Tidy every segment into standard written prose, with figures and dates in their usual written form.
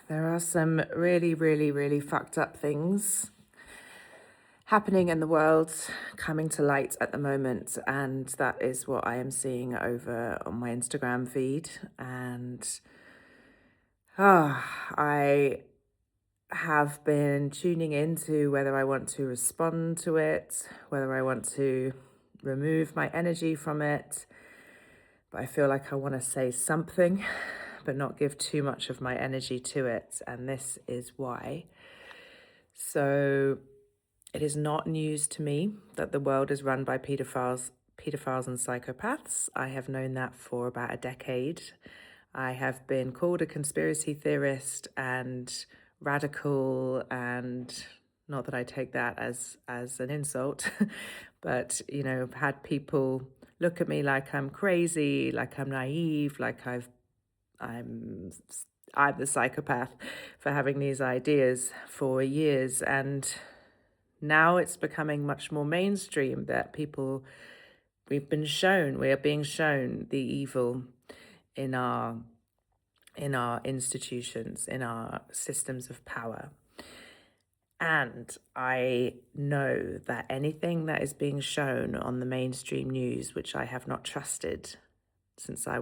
There are some really, really, really fucked up things happening in the world, coming to light at the moment. And that is what I am seeing over on my Instagram feed. And I have been tuning into whether I want to respond to it, whether I want to remove my energy from it. But I feel like I want to say something, but not give too much of my energy to it. And this is why. So it is not news to me that the world is run by pedophiles and psychopaths. I have known that for about a decade. I have been called a conspiracy theorist and radical, and not that I take that as an insult, but I've had people look at me like I'm crazy, like I'm naive, like I'm I'm the psychopath for having these ideas for years. And now it's becoming much more mainstream that we are being shown the evil in our institutions, in our systems of power. And I know that anything that is being shown on the mainstream news, which I have not trusted since I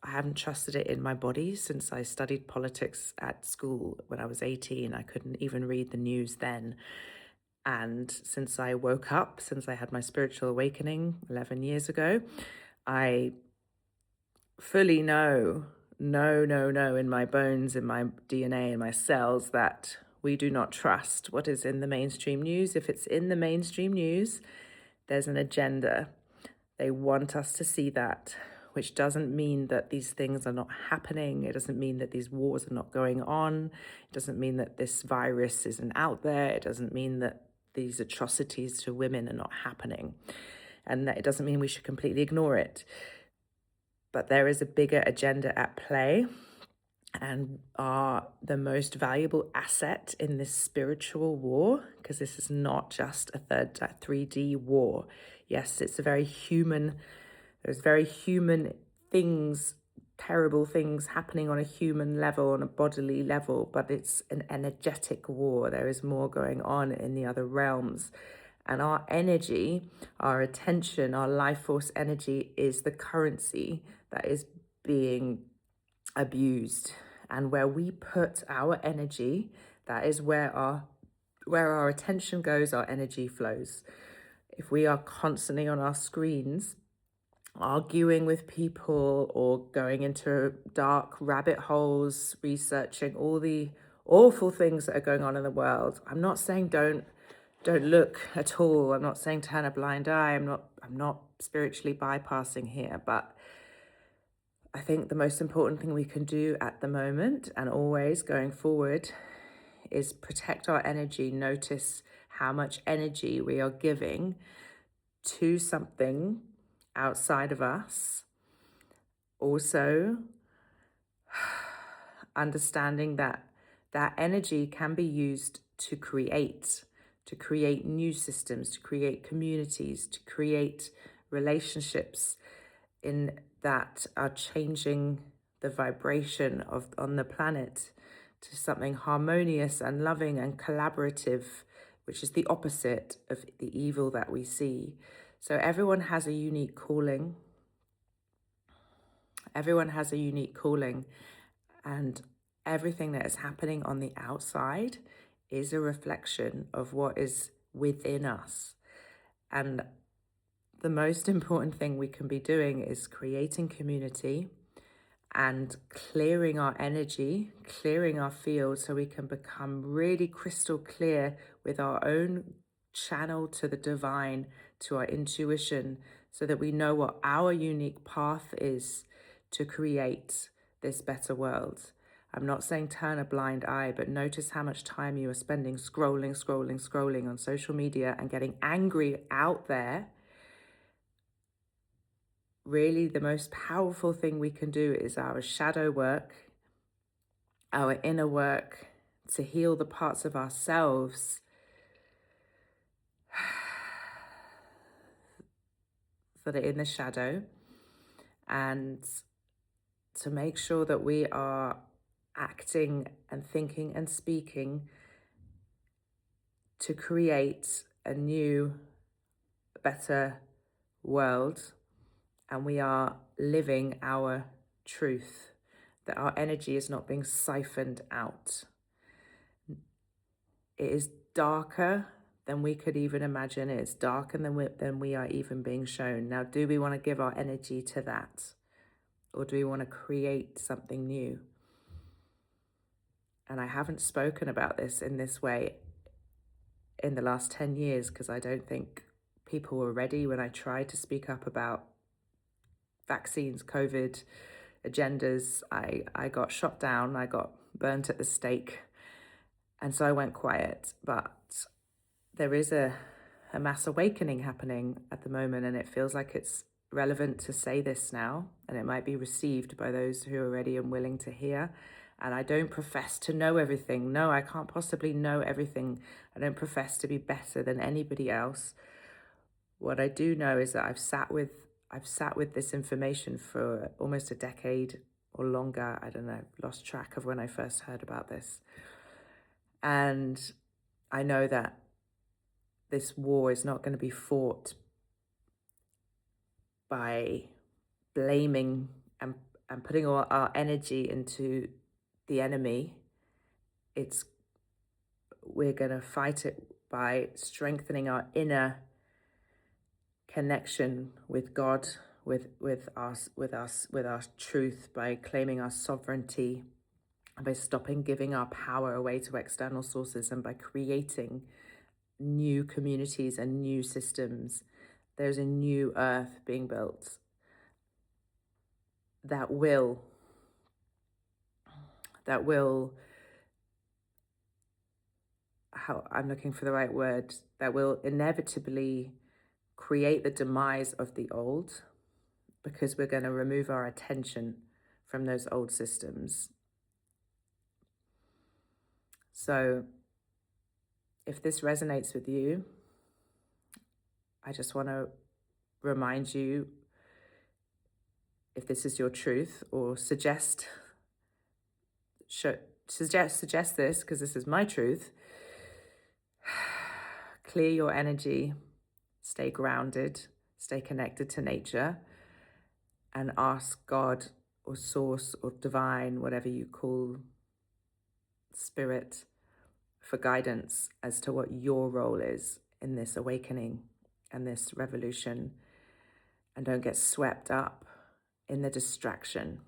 haven't trusted it in my body since I studied politics at school when I was 18. I couldn't even read the news then. And since I woke up, since I had my spiritual awakening 11 years ago, I fully know in my bones, in my DNA, in my cells, that we do not trust what is in the mainstream news. If it's in the mainstream news, there's an agenda. They want us to see that, which doesn't mean that these things are not happening. It doesn't mean that these wars are not going on. It doesn't mean that this virus isn't out there. It doesn't mean that these atrocities to women are not happening. And that it doesn't mean we should completely ignore it. But there is a bigger agenda at play, and are the most valuable asset in this spiritual war, because this is not just a 3D war. Yes, it's there's very human things, terrible things happening on a human level, on a bodily level, but it's an energetic war. There is more going on in the other realms. And our energy, our attention, our life force energy is the currency that is being abused. And where we put our energy, that is where our attention goes, our energy flows. If we are constantly on our screens, arguing with people or going into dark rabbit holes, researching all the awful things that are going on in the world, I'm not saying don't look at all. I'm not saying turn a blind eye. I'm not spiritually bypassing here, but I think the most important thing we can do at the moment and always going forward is protect our energy. Notice how much energy we are giving to something outside of us. Also, understanding that energy can be used to create new systems, to create communities, to create relationships that are changing the vibration on the planet to something harmonious and loving and collaborative, which is the opposite of the evil that we see. So everyone has a unique calling. Everyone has a unique calling, and everything that is happening on the outside is a reflection of what is within us. And the most important thing we can be doing is creating community and clearing our energy, clearing our field, so we can become really crystal clear with our own channel to the divine, to our intuition, so that we know what our unique path is to create this better world. I'm not saying turn a blind eye, but notice how much time you are spending scrolling on social media and getting angry out there. Really, the most powerful thing we can do is our shadow work, our inner work, to heal the parts of ourselves that are in the shadow, and to make sure that we are acting and thinking and speaking to create a new, better world. And we are living our truth, that our energy is not being siphoned out. It is darker than we could even imagine. It's darker than we are even being shown. Now, do we want to give our energy to that? Or do we want to create something new? And I haven't spoken about this in this way in the last 10 years because I don't think people were ready when I tried to speak up about vaccines, COVID, agendas. I got shot down, I got burnt at the stake. And so I went quiet. But there is a mass awakening happening at the moment, and it feels like it's relevant to say this now, and it might be received by those who are ready and willing to hear. And I don't profess to know everything. No, I can't possibly know everything. I don't profess to be better than anybody else. What I do know is that I've sat with this information for almost a decade or longer. I don't know, lost track of when I first heard about this. And I know that this war is not going to be fought by blaming and putting all our energy into the enemy. We're going to fight it by strengthening our inner connection with God, with our truth, by claiming our sovereignty, by stopping giving our power away to external sources, and by creating new communities and new systems. There's a new earth being built that will how I'm looking for the right word, that will inevitably create the demise of the old, because we're going to remove our attention from those old systems. So if this resonates with you, I just want to remind you, if this is your truth, or suggest this, because this is my truth. Clear your energy, stay grounded, stay connected to nature, and ask God or source or divine, whatever you call spirit, for guidance as to what your role is in this awakening and this revolution. And don't get swept up in the distraction